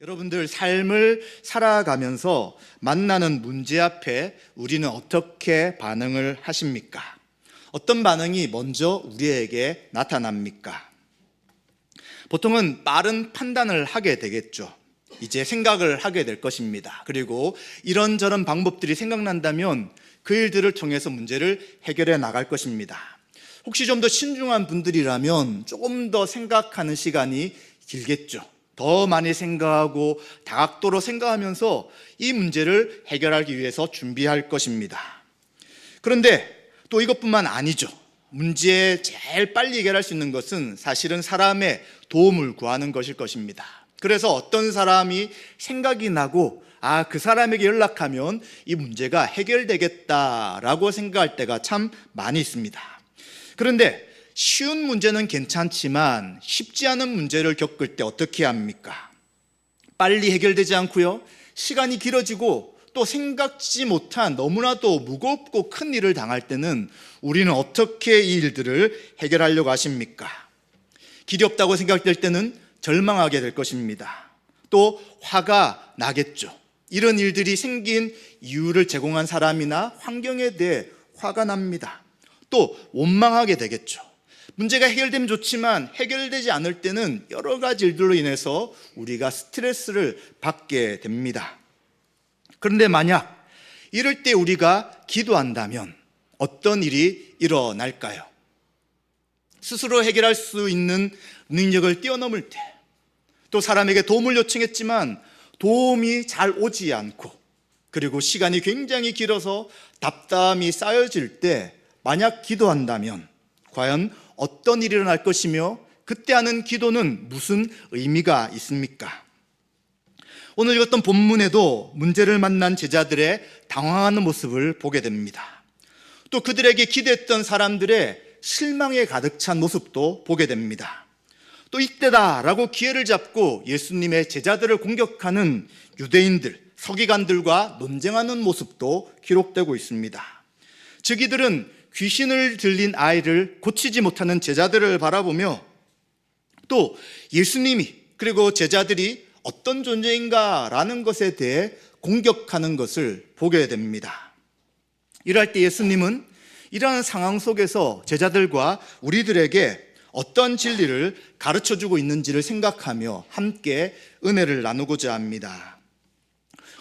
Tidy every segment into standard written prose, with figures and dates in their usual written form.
여러분들 삶을 살아가면서 만나는 문제 앞에 우리는 어떻게 반응을 하십니까? 어떤 반응이 먼저 우리에게 나타납니까? 보통은 빠른 판단을 하게 되겠죠. 이제 생각을 하게 될 것입니다. 그리고 이런저런 방법들이 생각난다면 그 일들을 통해서 문제를 해결해 나갈 것입니다. 혹시 좀 더 신중한 분들이라면 조금 더 생각하는 시간이 길겠죠. 더 많이 생각하고 다각도로 생각하면서 이 문제를 해결하기 위해서 준비할 것입니다. 그런데 또 이것뿐만 아니죠. 문제에 제일 빨리 해결할 수 있는 것은 사실은 사람의 도움을 구하는 것일 것입니다. 그래서 어떤 사람이 생각이 나고 그 사람에게 연락하면 이 문제가 해결되겠다라고 생각할 때가 참 많이 있습니다. 그런데 쉬운 문제는 괜찮지만 쉽지 않은 문제를 겪을 때 어떻게 합니까? 빨리 해결되지 않고요, 시간이 길어지고 또 생각지 못한 너무나도 무겁고 큰 일을 당할 때는 우리는 어떻게 이 일들을 해결하려고 하십니까? 길이 없다고 생각될 때는 절망하게 될 것입니다. 또 화가 나겠죠. 이런 일들이 생긴 이유를 제공한 사람이나 환경에 대해 화가 납니다. 또 원망하게 되겠죠. 문제가 해결되면 좋지만 해결되지 않을 때는 여러 가지 일들로 인해서 우리가 스트레스를 받게 됩니다. 그런데 만약 이럴 때 우리가 기도한다면 어떤 일이 일어날까요? 스스로 해결할 수 있는 능력을 뛰어넘을 때, 또 사람에게 도움을 요청했지만 도움이 잘 오지 않고, 그리고 시간이 굉장히 길어서 답답함이 쌓여질 때 만약 기도한다면 과연 어떤 일이 일어날 것이며 그때 하는 기도는 무슨 의미가 있습니까? 오늘 읽었던 본문에도 문제를 만난 제자들의 당황하는 모습을 보게 됩니다. 또 그들에게 기대했던 사람들의 실망에 가득 찬 모습도 보게 됩니다. 또 이때다라고 기회를 잡고 예수님의 제자들을 공격하는 유대인들, 서기관들과 논쟁하는 모습도 기록되고 있습니다. 즉 이들은 귀신을 들린 아이를 고치지 못하는 제자들을 바라보며 또 예수님이 그리고 제자들이 어떤 존재인가라는 것에 대해 공격하는 것을 보게 됩니다. 이럴 때 예수님은 이러한 상황 속에서 제자들과 우리들에게 어떤 진리를 가르쳐주고 있는지를 생각하며 함께 은혜를 나누고자 합니다.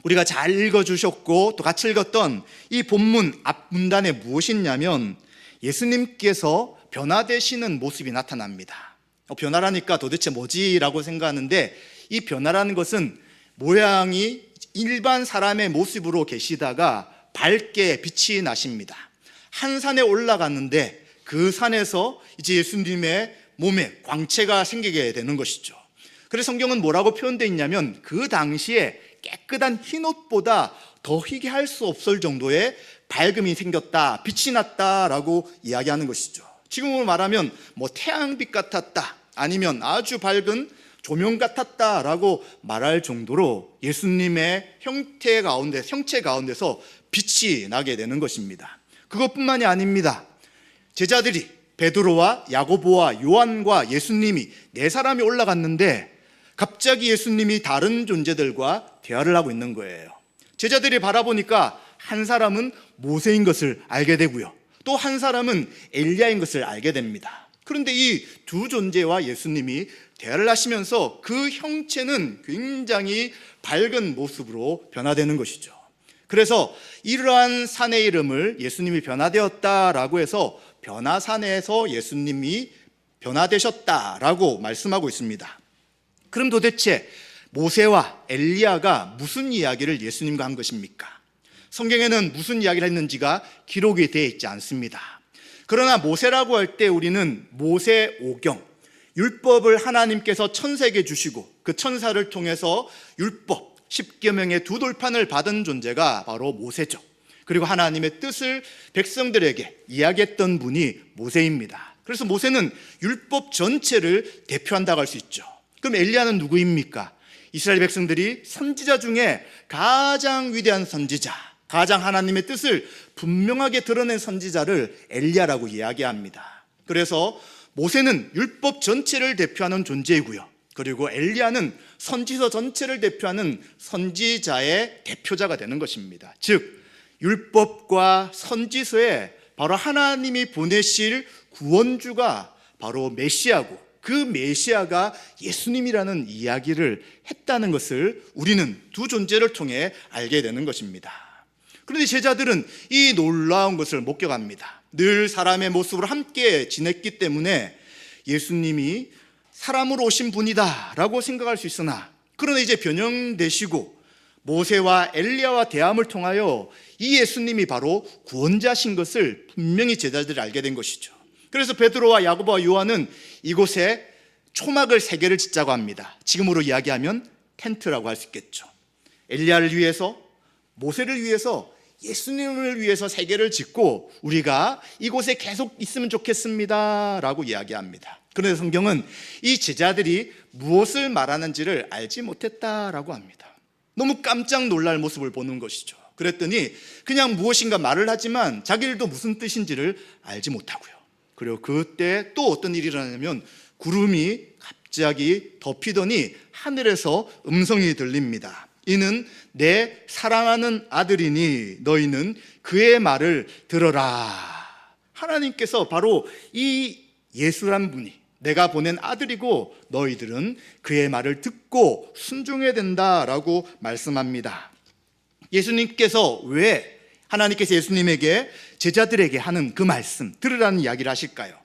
우리가 잘 읽어주셨고 또 같이 읽었던 이 본문 앞문단에 무엇이 있냐면 예수님께서 변화되시는 모습이 나타납니다. 변화라니까 도대체 뭐지? 라고 생각하는데 이 변화라는 것은 모양이 일반 사람의 모습으로 계시다가 밝게 빛이 나십니다. 한 산에 올라갔는데 그 산에서 이제 예수님의 몸에 광채가 생기게 되는 것이죠. 그래서 성경은 뭐라고 표현되어 있냐면 그 당시에 깨끗한 흰옷보다 더 희게 할 수 없을 정도의 밝음이 생겼다, 빛이 났다라고 이야기하는 것이죠. 지금으로 말하면 태양빛 같았다, 아니면 아주 밝은 조명 같았다라고 말할 정도로 예수님의 형체 가운데서 빛이 나게 되는 것입니다. 그것뿐만이 아닙니다. 제자들이 베드로와 야고보와 요한과 예수님이 네 사람이 올라갔는데 갑자기 예수님이 다른 존재들과 대화를 하고 있는 거예요. 제자들이 바라보니까 한 사람은 모세인 것을 알게 되고요, 또 한 사람은 엘리야인 것을 알게 됩니다. 그런데 이 두 존재와 예수님이 대화를 하시면서 그 형체는 굉장히 밝은 모습으로 변화되는 것이죠. 그래서 이러한 산의 이름을 예수님이 변화되었다라고 해서 변화산에서 예수님이 변화되셨다라고 말씀하고 있습니다. 그럼 도대체 모세와 엘리야가 무슨 이야기를 예수님과 한 것입니까? 성경에는 무슨 이야기를 했는지가 기록이 되어 있지 않습니다. 그러나 모세라고 할 때 우리는 모세 오경, 율법을 하나님께서 천사에게 주시고 그 천사를 통해서 율법, 십계명의 두 돌판을 받은 존재가 바로 모세죠. 그리고 하나님의 뜻을 백성들에게 이야기했던 분이 모세입니다. 그래서 모세는 율법 전체를 대표한다고 할 수 있죠. 그럼 엘리야는 누구입니까? 이스라엘 백성들이 선지자 중에 가장 위대한 선지자, 가장 하나님의 뜻을 분명하게 드러낸 선지자를 엘리야라고 이야기합니다. 그래서 모세는 율법 전체를 대표하는 존재이고요, 그리고 엘리야는 선지서 전체를 대표하는 선지자의 대표자가 되는 것입니다. 즉 율법과 선지서에 바로 하나님이 보내실 구원주가 바로 메시아고, 그 메시아가 예수님이라는 이야기를 했다는 것을 우리는 두 존재를 통해 알게 되는 것입니다. 그런데 제자들은 이 놀라운 것을 목격합니다. 늘 사람의 모습으로 함께 지냈기 때문에 예수님이 사람으로 오신 분이다 라고 생각할 수 있으나, 그러나 이제 변형되시고 모세와 엘리야와 대함을 통하여 이 예수님이 바로 구원자신 것을 분명히 제자들이 알게 된 것이죠. 그래서 베드로와 야고보와 요한은 이곳에 초막을 3개를 짓자고 합니다. 지금으로 이야기하면 텐트라고 할 수 있겠죠. 엘리야를 위해서, 모세를 위해서, 예수님을 위해서 3개를 짓고 우리가 이곳에 계속 있으면 좋겠습니다 라고 이야기합니다. 그런데 성경은 이 제자들이 무엇을 말하는지를 알지 못했다라고 합니다. 너무 깜짝 놀랄 모습을 보는 것이죠. 그랬더니 그냥 무엇인가 말을 하지만 자기들도 무슨 뜻인지를 알지 못하고요. 그리고 그때 또 어떤 일이 일어나냐면 구름이 갑자기 덮이더니 하늘에서 음성이 들립니다. 이는 내 사랑하는 아들이니 너희는 그의 말을 들어라. 하나님께서 바로 이 예수란 분이 내가 보낸 아들이고 너희들은 그의 말을 듣고 순종해야 된다라고 말씀합니다. 예수님께서 왜 하나님께서 예수님에게 제자들에게 하는 그 말씀 들으라는 이야기를 하실까요?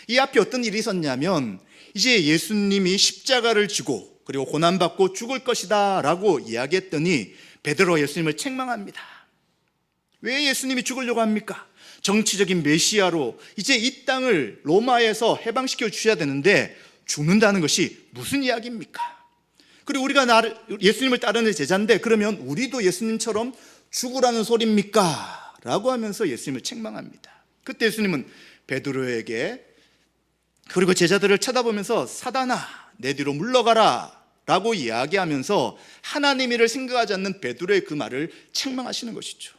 이 앞에 어떤 일이 있었냐면 이제 예수님이 십자가를 지고 그리고 고난받고 죽을 것이다 라고 이야기했더니 베드로가 예수님을 책망합니다. 왜 예수님이 죽으려고 합니까? 정치적인 메시아로 이제 이 땅을 로마에서 해방시켜 주셔야 되는데 죽는다는 것이 무슨 이야기입니까? 그리고 우리가 예수님을 따르는 제자인데 그러면 우리도 예수님처럼 죽으라는 소리입니까? 라고 하면서 예수님을 책망합니다. 그때 예수님은 베드로에게 그리고 제자들을 쳐다보면서 사단아 내 뒤로 물러가라 라고 이야기하면서 하나님 일을 생각하지 않는 베드로의 그 말을 책망하시는 것이죠.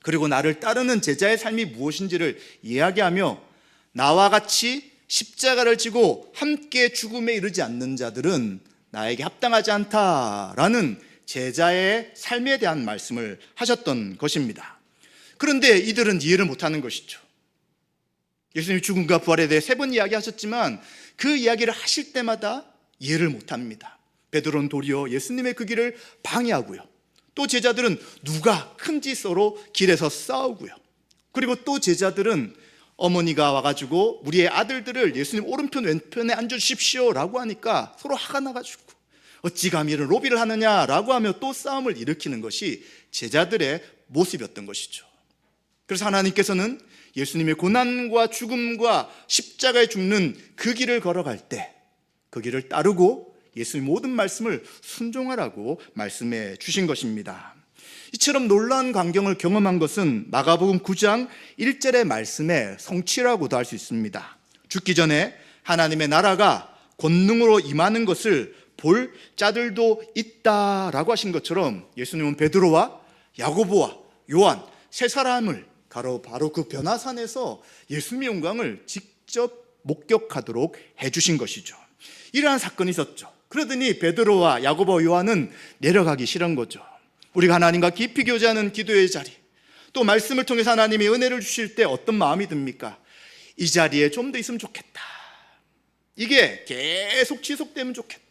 그리고 나를 따르는 제자의 삶이 무엇인지를 이야기하며 나와 같이 십자가를 지고 함께 죽음에 이르지 않는 자들은 나에게 합당하지 않다라는 제자의 삶에 대한 말씀을 하셨던 것입니다. 그런데 이들은 이해를 못하는 것이죠. 예수님이 죽음과 부활에 대해 3번 이야기하셨지만 그 이야기를 하실 때마다 이해를 못합니다. 베드로는 도리어 예수님의 그 길을 방해하고요. 또 제자들은 누가 큰지 서로 길에서 싸우고요. 그리고 또 제자들은 어머니가 와가지고 우리의 아들들을 예수님 오른편 왼편에 앉아주십시오 라고 하니까 서로 화가 나가지고 어찌 감히 이런 로비를 하느냐라고 하며 또 싸움을 일으키는 것이 제자들의 모습이었던 것이죠. 그래서 하나님께서는 예수님의 고난과 죽음과 십자가에 죽는 그 길을 걸어갈 때 그 길을 따르고 예수의 모든 말씀을 순종하라고 말씀해 주신 것입니다. 이처럼 놀라운 광경을 경험한 것은 마가복음 9장 1절의 말씀의 성취라고도 할 수 있습니다. 죽기 전에 하나님의 나라가 권능으로 임하는 것을 볼 자들도 있다라고 하신 것처럼 예수님은 베드로와 야고보와 요한 3사람을 바로 그 변화산에서 예수님의 영광을 직접 목격하도록 해주신 것이죠. 이러한 사건이 있었죠. 그러더니 베드로와 야고보 요한은 내려가기 싫은 거죠. 우리가 하나님과 깊이 교제하는 기도의 자리, 또 말씀을 통해서 하나님이 은혜를 주실 때 어떤 마음이 듭니까? 이 자리에 좀 더 있으면 좋겠다. 이게 계속 지속되면 좋겠다.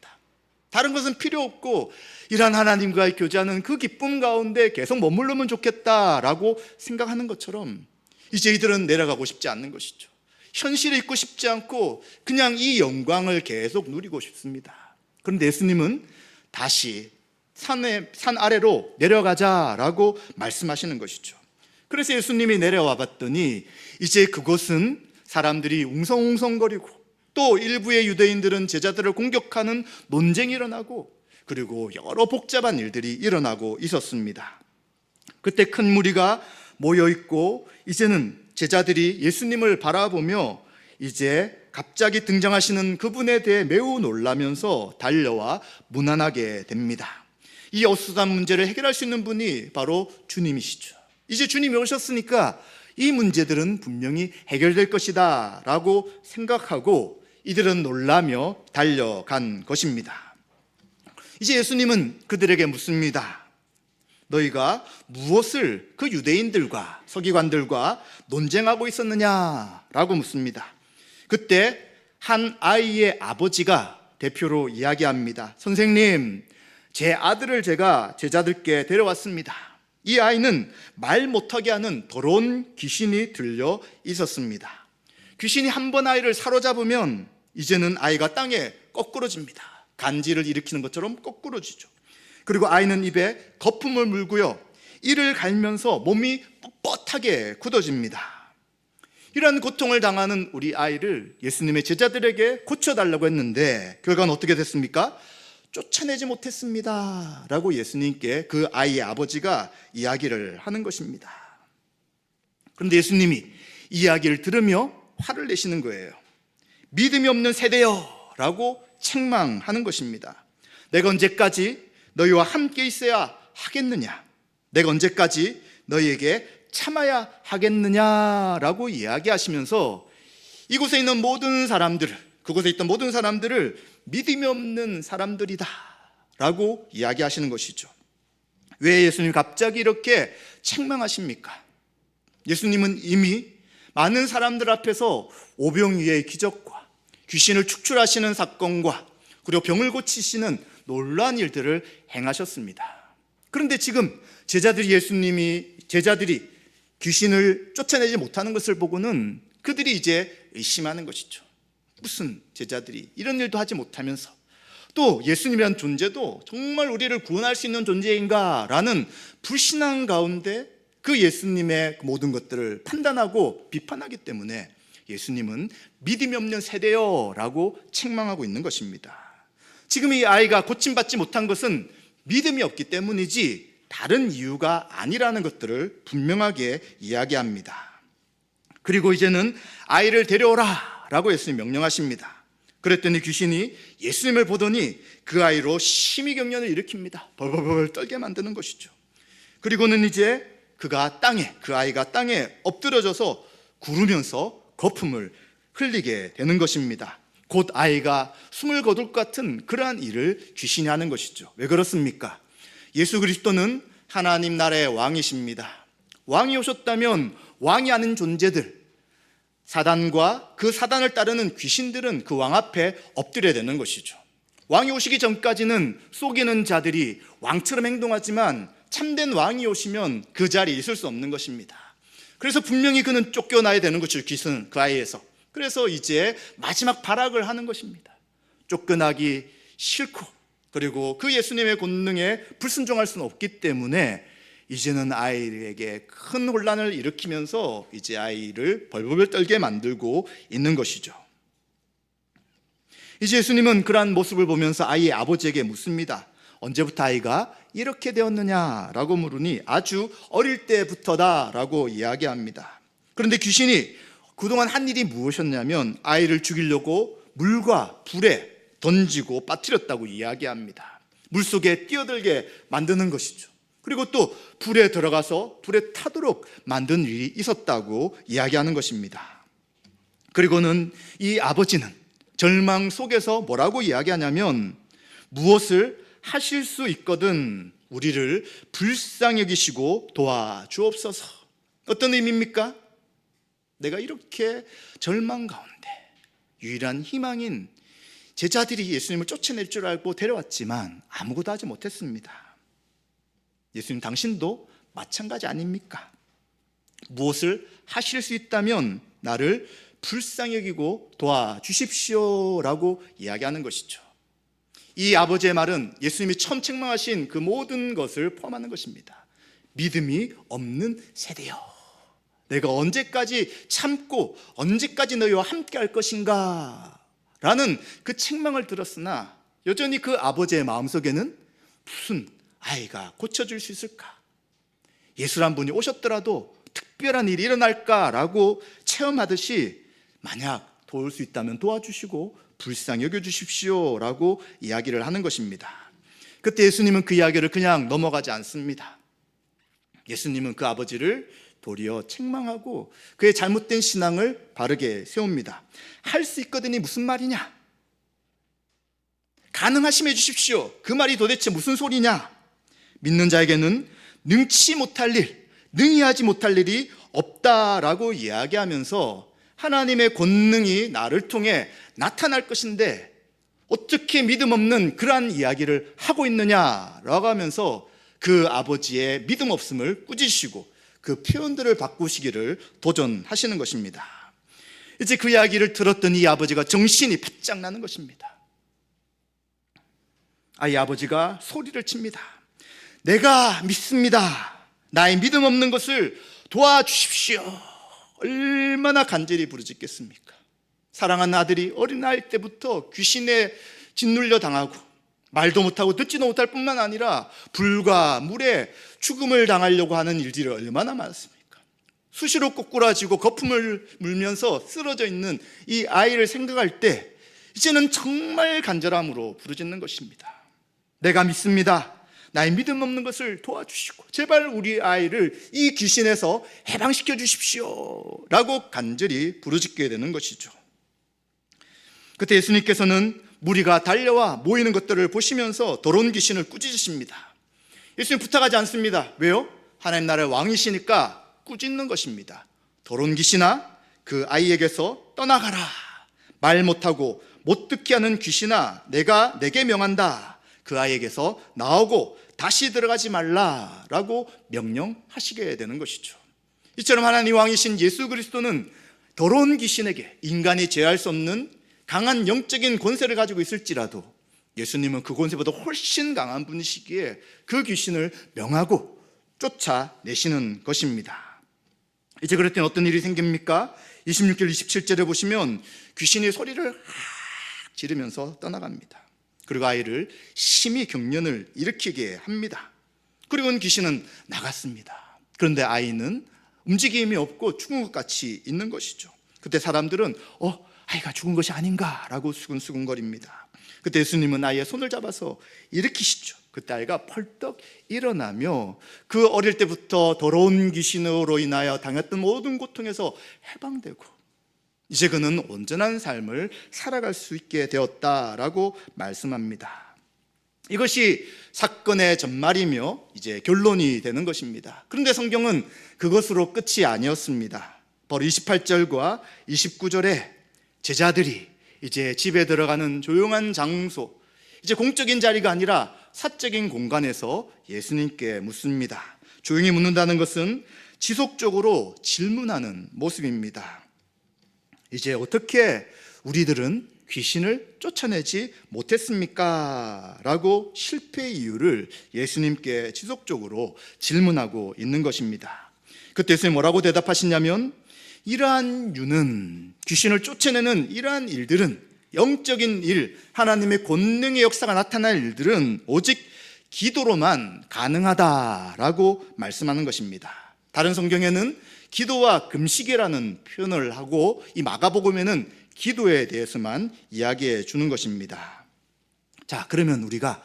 다른 것은 필요 없고 이러한 하나님과의 교제하는 그 기쁨 가운데 계속 머무르면 좋겠다라고 생각하는 것처럼 이제 이들은 내려가고 싶지 않는 것이죠. 현실에 있고 싶지 않고 그냥 이 영광을 계속 누리고 싶습니다. 그런데 예수님은 다시 산 아래로 내려가자라고 말씀하시는 것이죠. 그래서 예수님이 내려와 봤더니 이제 그곳은 사람들이 웅성웅성거리고 또 일부의 유대인들은 제자들을 공격하는 논쟁이 일어나고 그리고 여러 복잡한 일들이 일어나고 있었습니다. 그때 큰 무리가 모여있고 이제는 제자들이 예수님을 바라보며 이제 갑자기 등장하시는 그분에 대해 매우 놀라면서 달려와 문안하게 됩니다. 이 어수선한 문제를 해결할 수 있는 분이 바로 주님이시죠. 이제 주님이 오셨으니까 이 문제들은 분명히 해결될 것이다 라고 생각하고 이들은 놀라며 달려간 것입니다. 이제 예수님은 그들에게 묻습니다. 너희가 무엇을 그 유대인들과 서기관들과 논쟁하고 있었느냐라고 묻습니다. 그때 한 아이의 아버지가 대표로 이야기합니다. 선생님, 제 아들을 제가 제자들께 데려왔습니다. 이 아이는 말 못하게 하는 더러운 귀신이 들려 있었습니다. 귀신이 한 번 아이를 사로잡으면 이제는 아이가 땅에 거꾸러집니다. 간지를 일으키는 것처럼 거꾸러지죠. 그리고 아이는 입에 거품을 물고요, 이를 갈면서 몸이 뻣뻣하게 굳어집니다. 이러한 고통을 당하는 우리 아이를 예수님의 제자들에게 고쳐달라고 했는데 결과는 어떻게 됐습니까? 쫓아내지 못했습니다 라고 예수님께 그 아이의 아버지가 이야기를 하는 것입니다. 그런데 예수님이 이 이야기를 들으며 화를 내시는 거예요. 믿음이 없는 세대여 라고 책망하는 것입니다. 내가 언제까지 너희와 함께 있어야 하겠느냐? 내가 언제까지 너희에게 참아야 하겠느냐라고 이야기하시면서 이곳에 있는 모든 사람들을, 그곳에 있던 모든 사람들을 믿음이 없는 사람들이다 라고 이야기하시는 것이죠. 왜 예수님 갑자기 이렇게 책망하십니까? 예수님은 이미 많은 사람들 앞에서 오병이어의 기적과 귀신을 축출하시는 사건과 그리고 병을 고치시는 놀라운 일들을 행하셨습니다. 그런데 지금 제자들이 귀신을 쫓아내지 못하는 것을 보고는 그들이 이제 의심하는 것이죠. 무슨 제자들이 이런 일도 하지 못하면서 또 예수님이란 존재도 정말 우리를 구원할 수 있는 존재인가 라는 불신앙 가운데 그 예수님의 모든 것들을 판단하고 비판하기 때문에 예수님은 믿음이 없는 세대요 라고 책망하고 있는 것입니다. 지금 이 아이가 고침받지 못한 것은 믿음이 없기 때문이지 다른 이유가 아니라는 것들을 분명하게 이야기합니다. 그리고 이제는 아이를 데려오라 라고 예수님 명령하십니다. 그랬더니 귀신이 예수님을 보더니 그 아이로 심히경련을 일으킵니다. 벌벌벌 떨게 만드는 것이죠. 그리고는 이제 그 아이가 땅에 엎드려져서 구르면서 거품을 흘리게 되는 것입니다. 곧 아이가 숨을 거둘 것 같은 그러한 일을 귀신이 하는 것이죠. 왜 그렇습니까? 예수 그리스도는 하나님 나라의 왕이십니다. 왕이 오셨다면 왕이 아닌 존재들, 사단과 그 사단을 따르는 귀신들은 그 왕 앞에 엎드려야 되는 것이죠. 왕이 오시기 전까지는 속이는 자들이 왕처럼 행동하지만 참된 왕이 오시면 그 자리에 있을 수 없는 것입니다. 그래서 분명히 그는 쫓겨나야 되는 것이죠. 귀신은 그 아이에서. 그래서 이제 마지막 발악을 하는 것입니다. 쫓겨나기 싫고 그리고 그 예수님의 권능에 불순종할 수는 없기 때문에 이제는 아이에게 큰 혼란을 일으키면서 이제 아이를 벌벌 떨게 만들고 있는 것이죠. 이제 예수님은 그러한 모습을 보면서 아이의 아버지에게 묻습니다. 언제부터 아이가 이렇게 되었느냐라고 물으니 아주 어릴 때부터다라고 이야기합니다. 그런데 귀신이 그동안 한 일이 무엇이었냐면 아이를 죽이려고 물과 불에 던지고 빠뜨렸다고 이야기합니다. 물속에 뛰어들게 만드는 것이죠. 그리고 또 불에 들어가서 불에 타도록 만든 일이 있었다고 이야기하는 것입니다. 그리고는 이 아버지는 절망 속에서 뭐라고 이야기하냐면 무엇을 하실 수 있거든 우리를 불쌍히 여기시고 도와주옵소서. 어떤 의미입니까? 내가 이렇게 절망 가운데 유일한 희망인 제자들이 예수님을 쫓아낼 줄 알고 데려왔지만 아무것도 하지 못했습니다. 예수님 당신도 마찬가지 아닙니까? 무엇을 하실 수 있다면 나를 불쌍히 여기고 도와주십시오 라고 이야기하는 것이죠. 이 아버지의 말은 예수님이 처음 책망하신 그 모든 것을 포함하는 것입니다. 믿음이 없는 세대여, 내가 언제까지 참고 언제까지 너희와 함께 할 것인가 라는 그 책망을 들었으나 여전히 그 아버지의 마음속에는 무슨 아이가 고쳐줄 수 있을까? 예수란 분이 오셨더라도 특별한 일이 일어날까라고 체험하듯이 만약 도울 수 있다면 도와주시고 불쌍히 여겨주십시오 라고 이야기를 하는 것입니다. 그때 예수님은 그 이야기를 그냥 넘어가지 않습니다. 예수님은 그 아버지를 도리어 책망하고 그의 잘못된 신앙을 바르게 세웁니다. 할 수 있거든이 무슨 말이냐? 가능하심해 주십시오. 그 말이 도대체 무슨 소리냐? 믿는 자에게는 능치 못할 일, 능히 하지 못할 일이 없다라고 이야기하면서 하나님의 권능이 나를 통해 나타날 것인데 어떻게 믿음 없는 그러한 이야기를 하고 있느냐라고 하면서 그 아버지의 믿음 없음을 꾸짖으시고 그 표현들을 바꾸시기를 도전하시는 것입니다. 이제 그 이야기를 들었던 이 아버지가 정신이 바짝 나는 것입니다. 이 아버지가 소리를 칩니다. 내가 믿습니다. 나의 믿음 없는 것을 도와주십시오. 얼마나 간절히 부르짖겠습니까? 사랑하는 아들이 어린아이 때부터 귀신에 짓눌려 당하고 말도 못하고 듣지도 못할 뿐만 아니라 불과 물에 죽음을 당하려고 하는 일들이 얼마나 많습니까? 수시로 꼬꾸라지고 거품을 물면서 쓰러져 있는 이 아이를 생각할 때 이제는 정말 간절함으로 부르짖는 것입니다. 내가 믿습니다. 나의 믿음 없는 것을 도와주시고 제발 우리 아이를 이 귀신에서 해방시켜 주십시오 라고 간절히 부르짖게 되는 것이죠. 그때 예수님께서는 무리가 달려와 모이는 것들을 보시면서 더러운 귀신을 꾸짖으십니다. 예수님 부탁하지 않습니다. 왜요? 하나님 나라의 왕이시니까 꾸짖는 것입니다. 더러운 귀신아, 그 아이에게서 떠나가라. 말 못하고 못 듣게 하는 귀신아, 내가 내게 명한다. 그 아이에게서 나오고 다시 들어가지 말라라고 명령하시게 되는 것이죠. 이처럼 하나님 왕이신 예수 그리스도는 더러운 귀신에게 인간이 제어할 수 없는 강한 영적인 권세를 가지고 있을지라도 예수님은 그 권세보다 훨씬 강한 분이시기에 그 귀신을 명하고 쫓아내시는 것입니다. 이제 그럴 땐 어떤 일이 생깁니까? 26절 27절에 보시면 귀신이 소리를 확 지르면서 떠나갑니다. 그리고 아이를 심히 경련을 일으키게 합니다. 그리고는 귀신은 나갔습니다. 그런데 아이는 움직임이 없고 죽은 것 같이 있는 것이죠. 그때 사람들은 아이가 죽은 것이 아닌가라고 수근수근거립니다. 그때 예수님은 아이의 손을 잡아서 일으키시죠. 그때 아이가 펄떡 일어나며 그 어릴 때부터 더러운 귀신으로 인하여 당했던 모든 고통에서 해방되고 이제 그는 온전한 삶을 살아갈 수 있게 되었다라고 말씀합니다. 이것이 사건의 전말이며 이제 결론이 되는 것입니다. 그런데 성경은 그것으로 끝이 아니었습니다. 바로 28절과 29절에 제자들이 이제 집에 들어가는 조용한 장소, 이제 공적인 자리가 아니라 사적인 공간에서 예수님께 묻습니다. 조용히 묻는다는 것은 지속적으로 질문하는 모습입니다. 이제 어떻게 우리들은 귀신을 쫓아내지 못했습니까? 라고 실패의 이유를 예수님께 지속적으로 질문하고 있는 것입니다. 그때 예수님이 뭐라고 대답하시냐면 이러한 유는, 귀신을 쫓아내는 이러한 일들은, 영적인 일, 하나님의 권능의 역사가 나타날 일들은 오직 기도로만 가능하다라고 말씀하는 것입니다. 다른 성경에는 기도와 금식이라는 표현을 하고 이 마가복음에는 기도에 대해서만 이야기해 주는 것입니다. 자, 그러면 우리가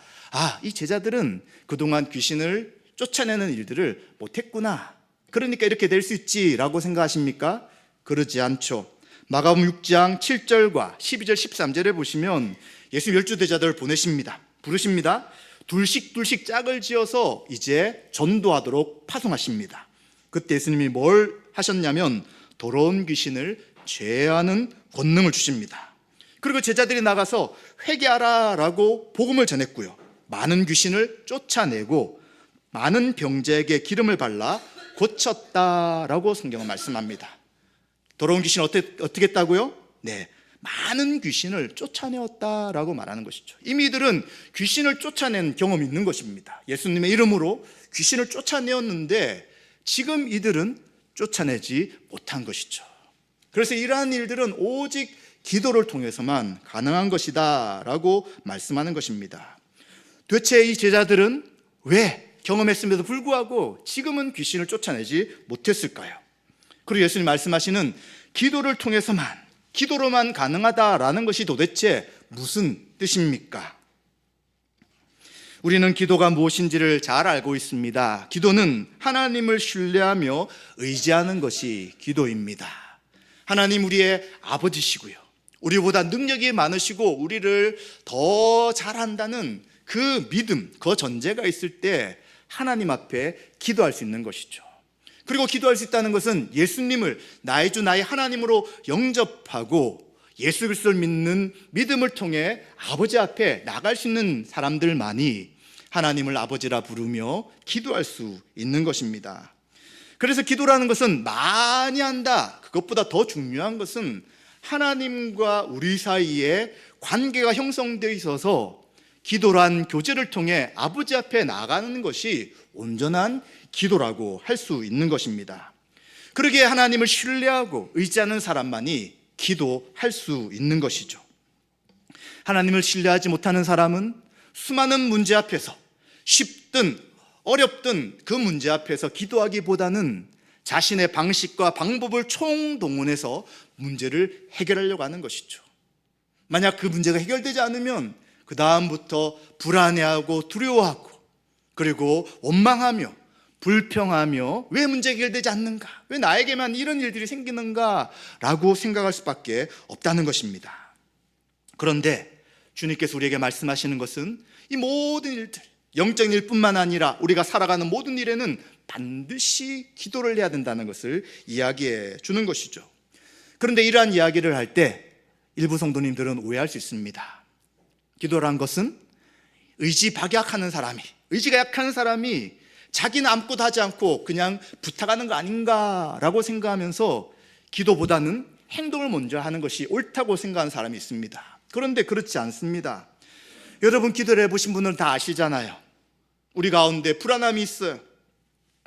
이 제자들은 그동안 귀신을 쫓아내는 일들을 못했구나, 그러니까 이렇게 될 수 있지라고 생각하십니까? 그러지 않죠. 마가복음 6장 7절과 12절 13절에 보시면 예수 12제자들을 보내십니다. 부르십니다. 둘씩 짝을 지어서 이제 전도하도록 파송하십니다. 그때 예수님이 뭘 하셨냐면 더러운 귀신을 제어하는 권능을 주십니다. 그리고 제자들이 나가서 회개하라 라고 복음을 전했고요, 많은 귀신을 쫓아내고 많은 병자에게 기름을 발라 고쳤다라고 성경은 말씀합니다. 더러운 귀신을 어떻게 했다고요? 네, 많은 귀신을 쫓아내었다라고 말하는 것이죠. 이미 이들은 귀신을 쫓아낸 경험이 있는 것입니다. 예수님의 이름으로 귀신을 쫓아내었는데 지금 이들은 쫓아내지 못한 것이죠. 그래서 이러한 일들은 오직 기도를 통해서만 가능한 것이다 라고 말씀하는 것입니다. 도대체 이 제자들은 왜 경험했음에도 불구하고 지금은 귀신을 쫓아내지 못했을까요? 그리고 예수님 말씀하시는 기도를 통해서만, 기도로만 가능하다라는 것이 도대체 무슨 뜻입니까? 우리는 기도가 무엇인지를 잘 알고 있습니다. 기도는 하나님을 신뢰하며 의지하는 것이 기도입니다. 하나님 우리의 아버지시고요, 우리보다 능력이 많으시고 우리를 더 잘한다는 그 믿음, 그 전제가 있을 때 하나님 앞에 기도할 수 있는 것이죠. 그리고 기도할 수 있다는 것은 예수님을 나의 주 나의 하나님으로 영접하고 예수 그리스도를 믿는 믿음을 통해 아버지 앞에 나갈 수 있는 사람들만이 하나님을 아버지라 부르며 기도할 수 있는 것입니다. 그래서 기도라는 것은 많이 한다, 그것보다 더 중요한 것은 하나님과 우리 사이에 관계가 형성되어 있어서 기도란 교제를 통해 아버지 앞에 나가는 것이 온전한 기도라고 할 수 있는 것입니다. 그러기에 하나님을 신뢰하고 의지하는 사람만이 기도할 수 있는 것이죠. 하나님을 신뢰하지 못하는 사람은 수많은 문제 앞에서, 쉽든 어렵든 그 문제 앞에서 기도하기보다는 자신의 방식과 방법을 총동원해서 문제를 해결하려고 하는 것이죠. 만약 그 문제가 해결되지 않으면 그 다음부터 불안해하고 두려워하고, 그리고 원망하며 불평하며 왜 문제가 해결되지 않는가, 왜 나에게만 이런 일들이 생기는가 라고 생각할 수밖에 없다는 것입니다. 그런데 주님께서 우리에게 말씀하시는 것은 이 모든 일들, 영적인 일뿐만 아니라 우리가 살아가는 모든 일에는 반드시 기도를 해야 된다는 것을 이야기해 주는 것이죠. 그런데 이러한 이야기를 할 때 일부 성도님들은 오해할 수 있습니다. 기도란 것은 의지박약하는 사람이, 의지가 약한 사람이 자기는 아무것도 하지 않고 그냥 부탁하는 거 아닌가라고 생각하면서 기도보다는 행동을 먼저 하는 것이 옳다고 생각하는 사람이 있습니다. 그런데 그렇지 않습니다. 여러분, 기도를 해보신 분들은 다 아시잖아요. 우리 가운데 불안함이 있어요.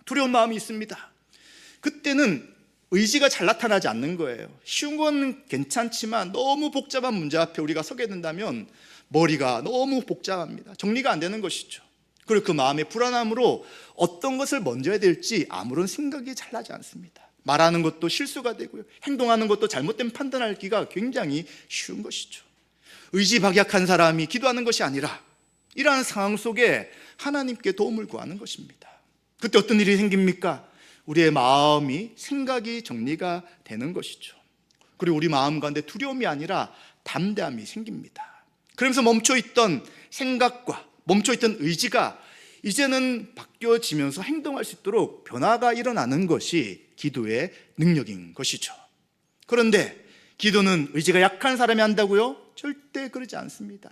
두려운 마음이 있습니다. 그때는 의지가 잘 나타나지 않는 거예요. 쉬운 건 괜찮지만 너무 복잡한 문제 앞에 우리가 서게 된다면 머리가 너무 복잡합니다. 정리가 안 되는 것이죠. 그리고 그 마음의 불안함으로 어떤 것을 먼저 해야 될지 아무런 생각이 잘 나지 않습니다. 말하는 것도 실수가 되고요, 행동하는 것도 잘못된 판단하기가 굉장히 쉬운 것이죠. 의지박약한 사람이 기도하는 것이 아니라 이러한 상황 속에 하나님께 도움을 구하는 것입니다. 그때 어떤 일이 생깁니까? 우리의 마음이, 생각이 정리가 되는 것이죠. 그리고 우리 마음 가운데 두려움이 아니라 담대함이 생깁니다. 그러면서 멈춰있던 생각과 멈춰있던 의지가 이제는 바뀌어지면서 행동할 수 있도록 변화가 일어나는 것이 기도의 능력인 것이죠. 그런데 기도는 의지가 약한 사람이 한다고요? 절대 그러지 않습니다.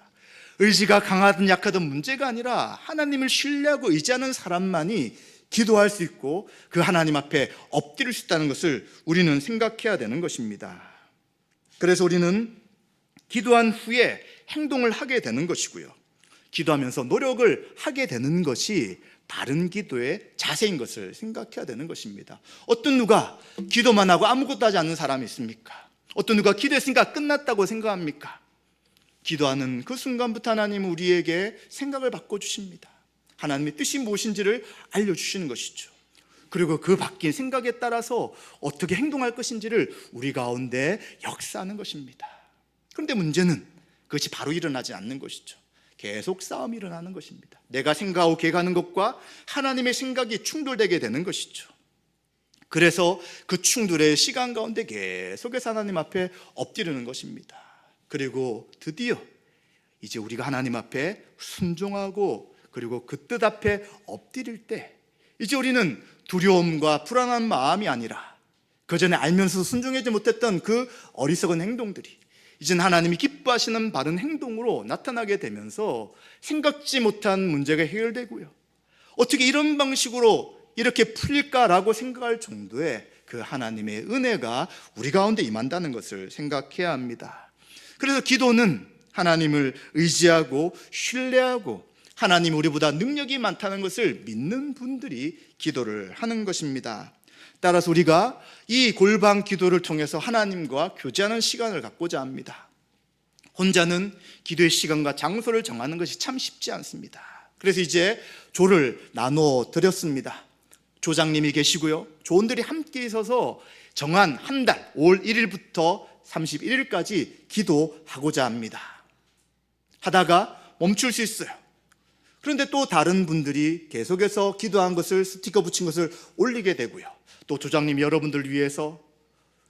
의지가 강하든 약하든 문제가 아니라 하나님을 신뢰하고 의지하는 사람만이 기도할 수 있고 그 하나님 앞에 엎드릴 수 있다는 것을 우리는 생각해야 되는 것입니다. 그래서 우리는 기도한 후에 행동을 하게 되는 것이고요, 기도하면서 노력을 하게 되는 것이 바른 기도의 자세인 것을 생각해야 되는 것입니다. 어떤 누가 기도만 하고 아무것도 하지 않는 사람이 있습니까? 어떤 누가 기도했으니까 끝났다고 생각합니까? 기도하는 그 순간부터 하나님은 우리에게 생각을 바꿔주십니다. 하나님의 뜻이 무엇인지를 알려주시는 것이죠. 그리고 그 바뀐 생각에 따라서 어떻게 행동할 것인지를 우리 가운데 역사하는 것입니다. 그런데 문제는 그것이 바로 일어나지 않는 것이죠. 계속 싸움이 일어나는 것입니다. 내가 생각하고 계획하는 것과 하나님의 생각이 충돌되게 되는 것이죠. 그래서 그 충돌의 시간 가운데 계속해서 하나님 앞에 엎드리는 것입니다. 그리고 드디어 이제 우리가 하나님 앞에 순종하고 그리고 그 뜻 앞에 엎드릴 때 이제 우리는 두려움과 불안한 마음이 아니라 그전에 알면서 순종하지 못했던 그 어리석은 행동들이 이제는 하나님이 기뻐하시는 바른 행동으로 나타나게 되면서 생각지 못한 문제가 해결되고요, 어떻게 이런 방식으로 이렇게 풀릴까라고 생각할 정도의 그 하나님의 은혜가 우리 가운데 임한다는 것을 생각해야 합니다. 그래서 기도는 하나님을 의지하고 신뢰하고 하나님 우리보다 능력이 많다는 것을 믿는 분들이 기도를 하는 것입니다. 따라서 우리가 이 골방 기도를 통해서 하나님과 교제하는 시간을 갖고자 합니다. 혼자는 기도의 시간과 장소를 정하는 것이 참 쉽지 않습니다. 그래서 이제 조를 나눠 드렸습니다. 조장님이 계시고요, 조원들이 함께 있어서 정한 한 달 5월 1일부터 31일까지 기도하고자 합니다. 하다가 멈출 수 있어요. 그런데 또 다른 분들이 계속해서 기도한 것을 스티커 붙인 것을 올리게 되고요. 또 조장님이 여러분들을 위해서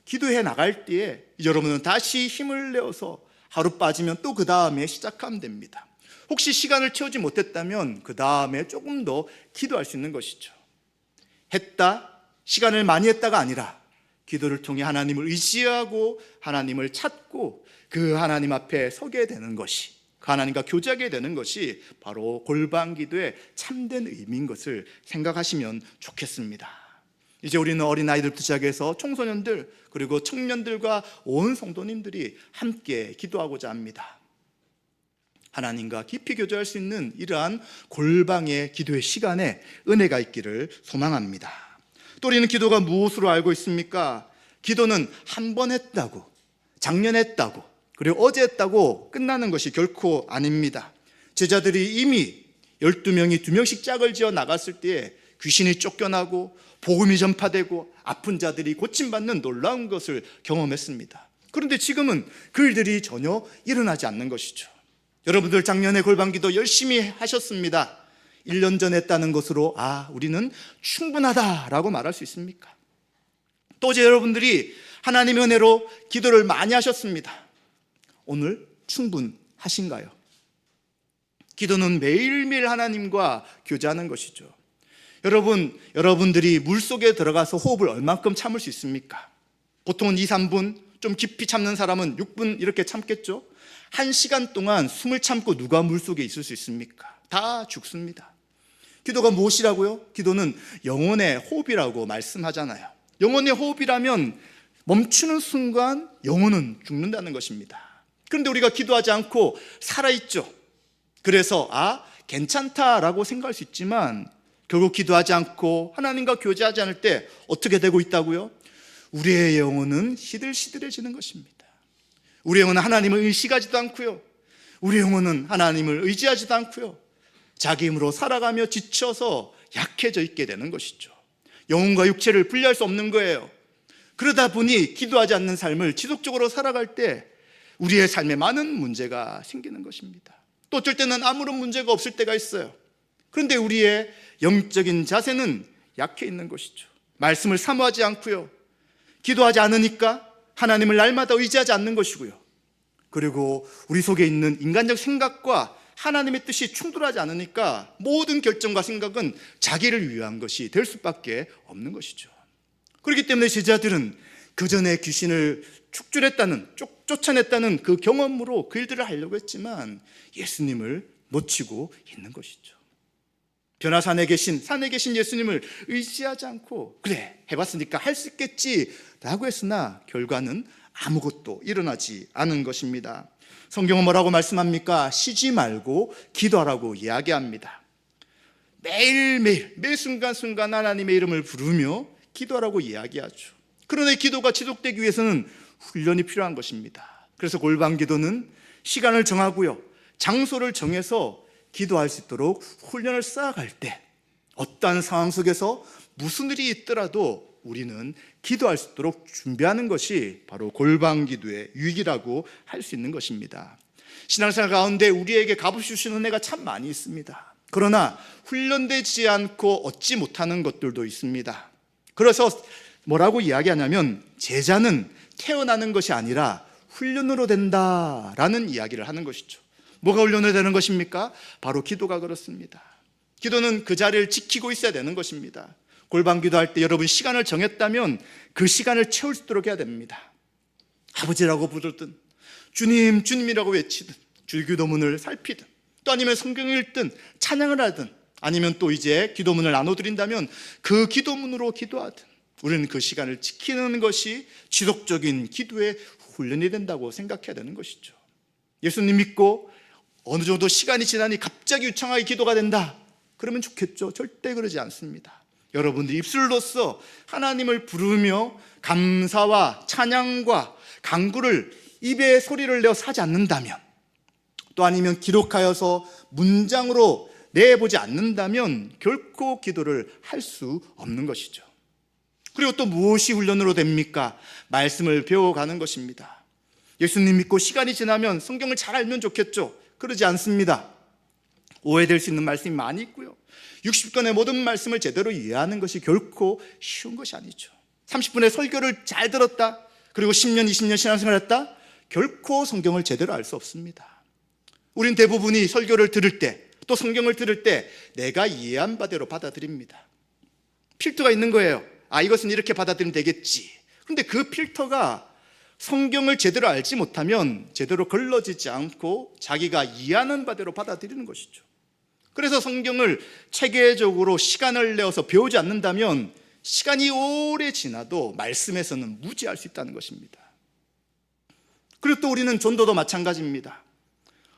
기도해 나갈 때에 여러분은 다시 힘을 내어서 하루 빠지면 또 그 다음에 시작하면 됩니다. 혹시 시간을 채우지 못했다면 그 다음에 조금 더 기도할 수 있는 것이죠. 시간을 많이 했다가 아니라 기도를 통해 하나님을 의지하고 하나님을 찾고 그 하나님 앞에 서게 되는 것이, 그 하나님과 교제하게 되는 것이 바로 골방 기도의 참된 의미인 것을 생각하시면 좋겠습니다. 이제 우리는 어린아이들부터 시작해서 청소년들 그리고 청년들과 온 성도님들이 함께 기도하고자 합니다. 하나님과 깊이 교제할 수 있는 이러한 골방의 기도의 시간에 은혜가 있기를 소망합니다. 또 우리는 기도가 무엇으로 알고 있습니까? 기도는 한 번 했다고, 작년 했다고, 그리고 어제 했다고 끝나는 것이 결코 아닙니다. 제자들이 이미 12명이 2명씩 짝을 지어 나갔을 때에 귀신이 쫓겨나고 복음이 전파되고 아픈 자들이 고침받는 놀라운 것을 경험했습니다. 그런데 지금은 그 일들이 전혀 일어나지 않는 것이죠. 여러분들 작년에 골방기도 열심히 하셨습니다. 1년 전에 했다는 것으로 우리는 충분하다라고 말할 수 있습니까? 또 이제 여러분들이 하나님의 은혜로 기도를 많이 하셨습니다. 오늘 충분하신가요? 기도는 매일매일 하나님과 교제하는 것이죠. 여러분들이 물속에 들어가서 호흡을 얼만큼 참을 수 있습니까? 보통은 2, 3분, 좀 깊이 참는 사람은 6분 이렇게 참겠죠? 1시간 동안 숨을 참고 누가 물속에 있을 수 있습니까? 다 죽습니다. 기도가 무엇이라고요? 기도는 영혼의 호흡이라고 말씀하잖아요. 영혼의 호흡이라면 멈추는 순간 영혼은 죽는다는 것입니다. 그런데 우리가 기도하지 않고 살아있죠. 그래서 괜찮다라고 생각할 수 있지만 결국 기도하지 않고 하나님과 교제하지 않을 때 어떻게 되고 있다고요? 우리의 영혼은 시들시들해지는 것입니다. 우리의 영혼은 하나님을 의식하지도 않고요, 우리의 영혼은 하나님을 의지하지도 않고요, 자기 힘으로 살아가며 지쳐서 약해져 있게 되는 것이죠. 영혼과 육체를 분리할 수 없는 거예요. 그러다 보니 기도하지 않는 삶을 지속적으로 살아갈 때 우리의 삶에 많은 문제가 생기는 것입니다. 또 어쩔 때는 아무런 문제가 없을 때가 있어요. 그런데 우리의 영적인 자세는 약해 있는 것이죠. 말씀을 사모하지 않고요, 기도하지 않으니까 하나님을 날마다 의지하지 않는 것이고요, 그리고 우리 속에 있는 인간적 생각과 하나님의 뜻이 충돌하지 않으니까 모든 결정과 생각은 자기를 위한 것이 될 수밖에 없는 것이죠. 그렇기 때문에 제자들은 그 전에 귀신을 쫓아냈다는 그 경험으로 그 일들을 하려고 했지만 예수님을 놓치고 있는 것이죠. 변화산에 계신 예수님을 의지하지 않고 그래 해봤으니까 할 수 있겠지 라고 했으나 결과는 아무것도 일어나지 않은 것입니다. 성경은 뭐라고 말씀합니까? 쉬지 말고 기도하라고 이야기합니다. 매일매일 매 순간순간 하나님의 이름을 부르며 기도하라고 이야기하죠. 그러나 기도가 지속되기 위해서는 훈련이 필요한 것입니다. 그래서 골방 기도는 시간을 정하고요, 장소를 정해서 기도할 수 있도록 훈련을 쌓아갈 때 어떠한 상황 속에서 무슨 일이 있더라도 우리는 기도할 수 있도록 준비하는 것이 바로 골방 기도의 유익이라고 할 수 있는 것입니다. 신앙생활 가운데 우리에게 값없이 주시는 은혜가 참 많이 있습니다. 그러나 훈련되지 않고 얻지 못하는 것들도 있습니다. 그래서 뭐라고 이야기하냐면 제자는 태어나는 것이 아니라 훈련으로 된다라는 이야기를 하는 것이죠. 뭐가 훈련이 되는 것입니까? 바로 기도가 그렇습니다. 기도는 그 자리를 지키고 있어야 되는 것입니다. 골방 기도할 때 여러분 시간을 정했다면 그 시간을 채울 수 있도록 해야 됩니다. 아버지라고 부르든 주님 주님이라고 외치든 주기도문을 살피든 또 아니면 성경을 읽든 찬양을 하든 아니면 또 이제 기도문을 나눠드린다면 그 기도문으로 기도하든 우리는 그 시간을 지키는 것이 지속적인 기도의 훈련이 된다고 생각해야 되는 것이죠. 예수님 믿고 어느 정도 시간이 지나니 갑자기 유창하게 기도가 된다 그러면 좋겠죠. 절대 그러지 않습니다. 여러분들 입술로써 하나님을 부르며 감사와 찬양과 간구를 입에 소리를 내어 하지 않는다면 또 아니면 기록하여서 문장으로 내보지 않는다면 결코 기도를 할 수 없는 것이죠. 그리고 또 무엇이 훈련으로 됩니까? 말씀을 배워가는 것입니다. 예수님 믿고 시간이 지나면 성경을 잘 알면 좋겠죠. 그러지 않습니다. 오해될 수 있는 말씀이 많이 있고요. 60권의 모든 말씀을 제대로 이해하는 것이 결코 쉬운 것이 아니죠. 30분의 설교를 잘 들었다, 그리고 10년, 20년 신앙생활을 했다, 결코 성경을 제대로 알 수 없습니다. 우린 대부분이 설교를 들을 때, 또 성경을 들을 때 내가 이해한 바대로 받아들입니다. 필터가 있는 거예요. 이것은 이렇게 받아들이면 되겠지. 그런데 그 필터가 성경을 제대로 알지 못하면 제대로 걸러지지 않고 자기가 이해하는 바대로 받아들이는 것이죠. 그래서 성경을 체계적으로 시간을 내어서 배우지 않는다면 시간이 오래 지나도 말씀에서는 무지할 수 있다는 것입니다. 그리고 또 우리는 전도도 마찬가지입니다.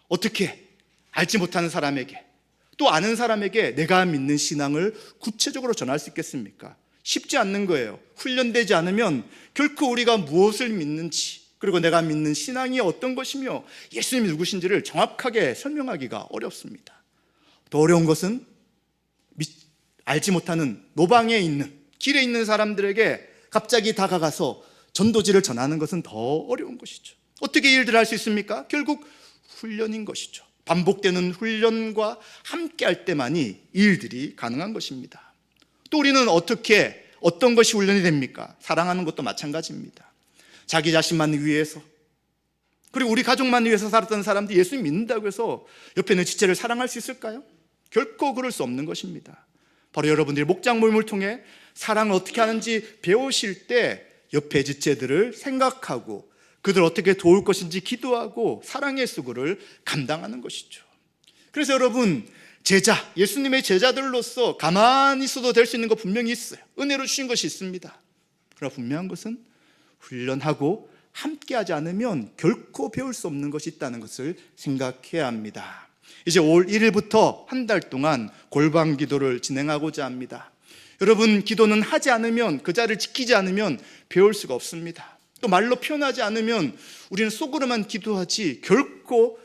어떻게 알지 못하는 사람에게, 또 아는 사람에게 내가 믿는 신앙을 구체적으로 전할 수 있겠습니까? 쉽지 않는 거예요. 훈련되지 않으면 결코 우리가 무엇을 믿는지, 그리고 내가 믿는 신앙이 어떤 것이며 예수님이 누구신지를 정확하게 설명하기가 어렵습니다. 더 어려운 것은 알지 못하는 노방에 있는, 길에 있는 사람들에게 갑자기 다가가서 전도지를 전하는 것은 더 어려운 것이죠. 어떻게 이 일들을 할 수 있습니까? 결국 훈련인 것이죠. 반복되는 훈련과 함께 할 때만이 이 일들이 가능한 것입니다. 또 우리는 어떤 것이 훈련이 됩니까? 사랑하는 것도 마찬가지입니다. 자기 자신만 위해서, 그리고 우리 가족만 위해서 살았던 사람들이 예수님 믿는다고 해서 옆에 있는 지체를 사랑할 수 있을까요? 결코 그럴 수 없는 것입니다. 바로 여러분들이 목장 모임을 통해 사랑을 어떻게 하는지 배우실 때 옆에 지체들을 생각하고 그들 어떻게 도울 것인지 기도하고 사랑의 수고를 감당하는 것이죠. 그래서 여러분, 예수님의 제자들로서 가만히 있어도 될 수 있는 거 분명히 있어요. 은혜로 주신 것이 있습니다. 그러나 분명한 것은 훈련하고 함께하지 않으면 결코 배울 수 없는 것이 있다는 것을 생각해야 합니다. 이제 5월 1일부터 한 달 동안 골방 기도를 진행하고자 합니다. 여러분, 기도는 하지 않으면, 그 자리를 지키지 않으면 배울 수가 없습니다. 또 말로 표현하지 않으면 우리는 속으로만 기도하지 결코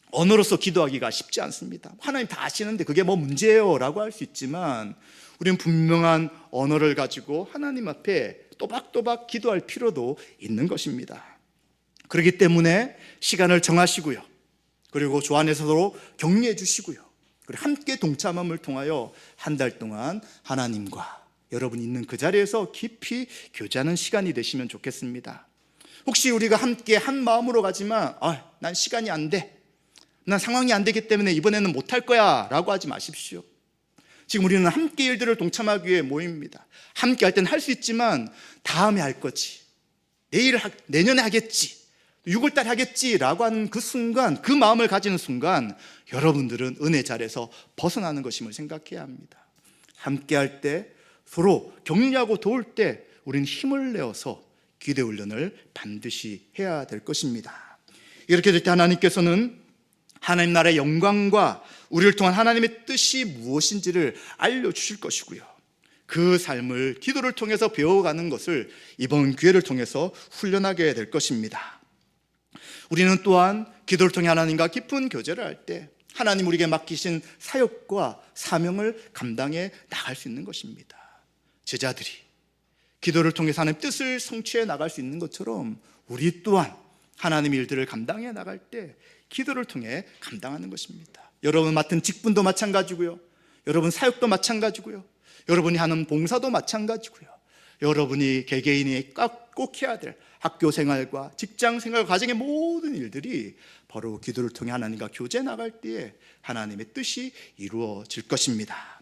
언어로서 기도하기가 쉽지 않습니다. 하나님 다 아시는데 그게 뭐 문제예요 라고 할 수 있지만 우리는 분명한 언어를 가지고 하나님 앞에 또박또박 기도할 필요도 있는 것입니다. 그렇기 때문에 시간을 정하시고요, 그리고 주 안에서도 격려해 주시고요, 그리고 함께 동참함을 통하여 한 달 동안 하나님과 여러분이 있는 그 자리에서 깊이 교제하는 시간이 되시면 좋겠습니다. 혹시 우리가 함께 한 마음으로 가지만 난 시간이 안 돼, 난 상황이 안 되기 때문에 이번에는 못할 거야 라고 하지 마십시오. 지금 우리는 함께 일들을 동참하기 위해 모입니다. 함께 할 때는 할 수 있지만 다음에 할 거지, 내년에 하겠지, 6월달에 하겠지 라고 하는 그 순간, 그 마음을 가지는 순간 여러분들은 은혜 자리에서 벗어나는 것임을 생각해야 합니다. 함께 할 때, 서로 격려하고 도울 때 우리는 힘을 내어서 기도 훈련을 반드시 해야 될 것입니다. 이렇게 될 때 하나님께서는 하나님 나라의 영광과 우리를 통한 하나님의 뜻이 무엇인지를 알려주실 것이고요, 그 삶을 기도를 통해서 배워가는 것을 이번 기회를 통해서 훈련하게 될 것입니다. 우리는 또한 기도를 통해 하나님과 깊은 교제를 할 때 하나님 우리에게 맡기신 사역과 사명을 감당해 나갈 수 있는 것입니다. 제자들이 기도를 통해서 하나님의 뜻을 성취해 나갈 수 있는 것처럼 우리 또한 하나님의 일들을 감당해 나갈 때 기도를 통해 감당하는 것입니다. 여러분 맡은 직분도 마찬가지고요, 여러분 사역도 마찬가지고요, 여러분이 하는 봉사도 마찬가지고요, 여러분이 개개인이 꼭 해야 될 학교 생활과 직장 생활과 가정의 모든 일들이 바로 기도를 통해 하나님과 교제 나갈 때에 하나님의 뜻이 이루어질 것입니다.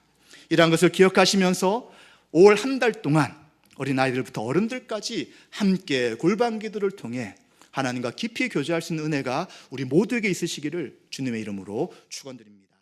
이러한 것을 기억하시면서 5월 한 달 동안 어린아이들부터 어른들까지 함께 골방 기도를 통해 하나님과 깊이 교제할 수 있는 은혜가 우리 모두에게 있으시기를 주님의 이름으로 축원드립니다.